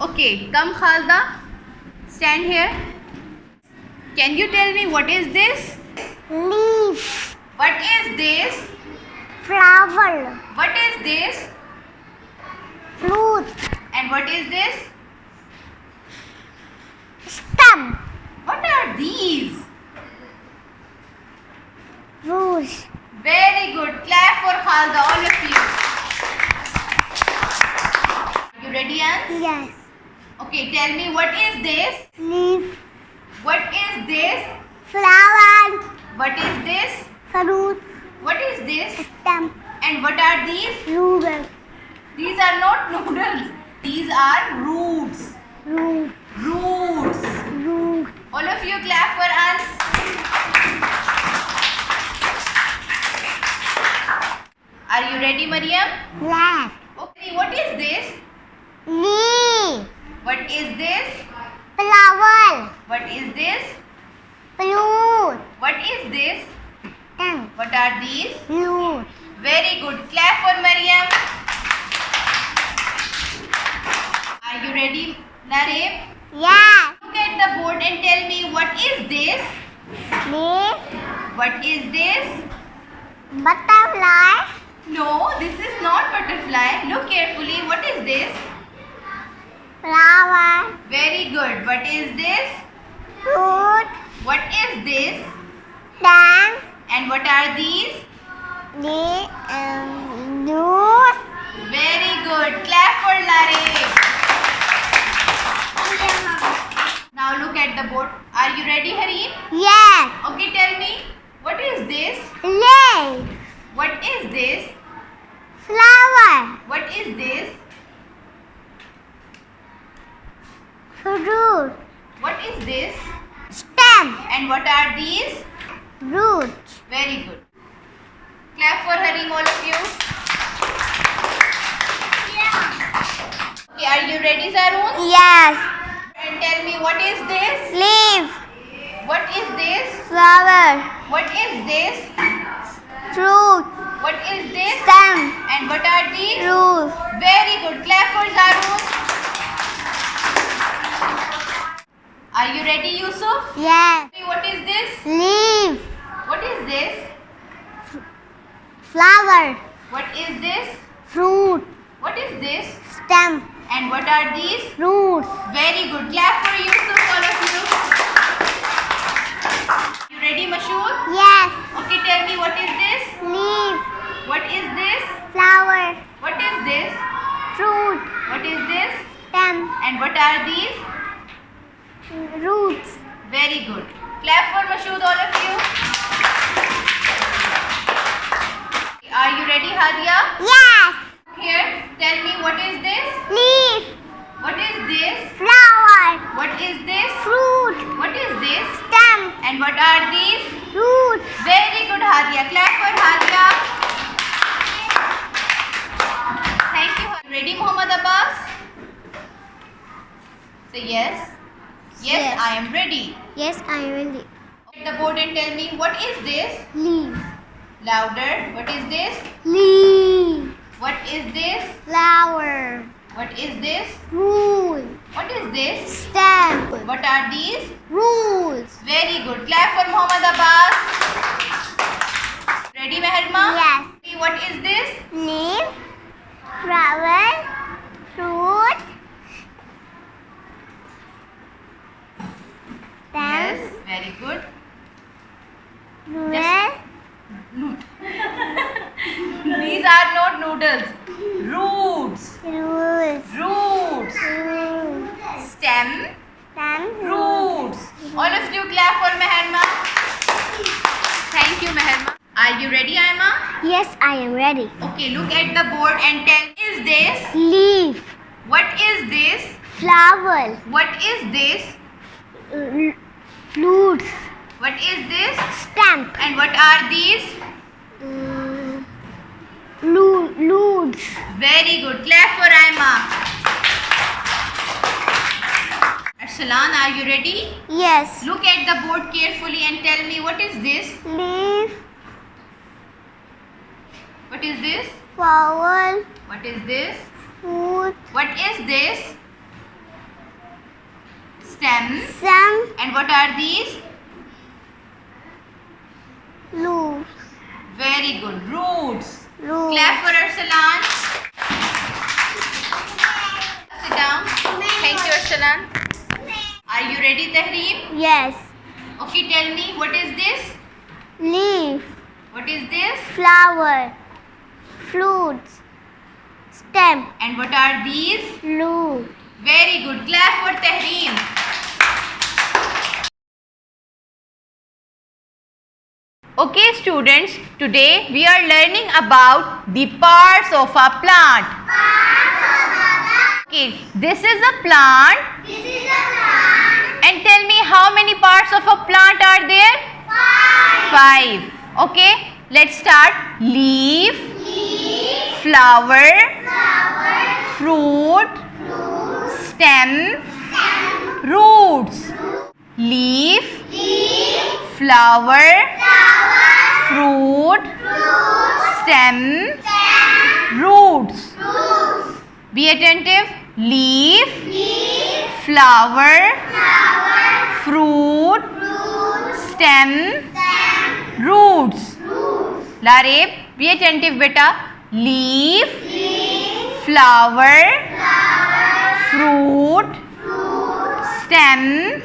Okay, come Khalda. Stand here. Can you tell me what is this? Leaf. What is this? Flower. What is this? Fruit. And what is this? Stem. What are these? Rose. Very good. Clap for Khalda, all of you. You ready, Ans? Yes. Okay, tell me what is this? Leaf. What is this? Flower. What is this? Fruit. What is this? Stem. And what are these? Noodle. These are not noodles. These are roots. Root. Roots. Root. All of you clap for Ans. Are you ready, Mariam? Black. Okay, what is this? Leaf. What is this? Flower. What is this? Fruit. What is this? Stem. What are these? Root. Very good. Clap for Mariam. Are you ready, Nareem? Yes. Look at the board and tell me what is this? Leaf. What is this? Butterfly. No, this is not butterfly. Look carefully. What is this? Flower. Very good. What is this? Fruit. What is this? Stem. And what are these? Leaf. Root. Very good. Clap for Nareem. Now look at the board. Are you ready, Hareem? Yes. Okay, tell me. What is this? Leaf. What is this? Flower. What is this? Fruit. What is this? Stem. And what are these? Root. Very good. Clap for Hareem, all of you. Okay, are you ready, Zaroon? Yes. And tell me, what is this? Leaf. What is this? Flower. What is this? Fruit. What is this? Stem. And what are these? Root. Very good. Clap for Zaroon. Are you ready, Yusuf? Yes. What is this? Leaf. What is this? Flower. What is this? Fruit. What is this? Stem. And what are these? Roots. Very good. Clap for Yusuf, all of you. You ready, Mashoor? Yes. Okay, tell me, what is this? Leaf. What is this? Flower. What is this? Fruit. What is this? Stem. And what are these? Roots. Very good. Clap for Mashoor, all of you. Are you ready, Hadia? Yes. Here, tell me, what is this? Leaf. What is this? Flower. What is this? Fruit. What is this? Stem. And what are these? Roots. Very good, Hadia. Clap for Hadia. Thank you. Ready, Muhammad Abbas? Say yes. Yes, Yes. I am ready. Yes, I am ready. At the board and tell me, what is this? Leaf. Louder. What is this? Leaf. What is this? Flower. What is this? Root. What is this? Stem. What are these? Roots. Very good. Clap for Muhammad Abbas. Ready, Meherma? Yes. What is this? Leaf. Flower. Fruit. Stem. Yes, very good. Root. These are not noodles. Roots. Roots. Roots. Root. Stem. Stem. Roots. All of you clap for Meherma. Thank you, Meherma. Are you ready, Aima? Yes, I am ready. Okay, look at the board and tell, is this? Leaf. What is this? Flower. What is this? Fruits. What is this? Stem. And what are these? Roots. Very good. Clap for Aima. Arsalan, are you ready? Yes. Look at the board carefully and tell me, what is this? Leaf. What is this? Flower. What is this? Fruit. What is this? stem. Stem. And what are these? Roots. Very good. Roots. Roots. Clap for Arsalan. Sit down. Thank you, Arsalan. Are you ready, Tahreem? Yes. Okay, tell me, what is this? Leaf. What is this? Flower. Fruits. Stem. And what are these? Root. Very good. Clap for Tahreem. Okay, students, today we are learning about the parts of a plant. Okay, this is a plant. And tell me, how many parts of a plant are there? 5. Okay, let's start. Leaf, flower, fruit, stem, roots. Leaf, flower, fruit, stem, roots. Be attentive. Leaf, flower, fruit, stem, roots. Lareb, be attentive beta. Leaf, flower, fruit, stem,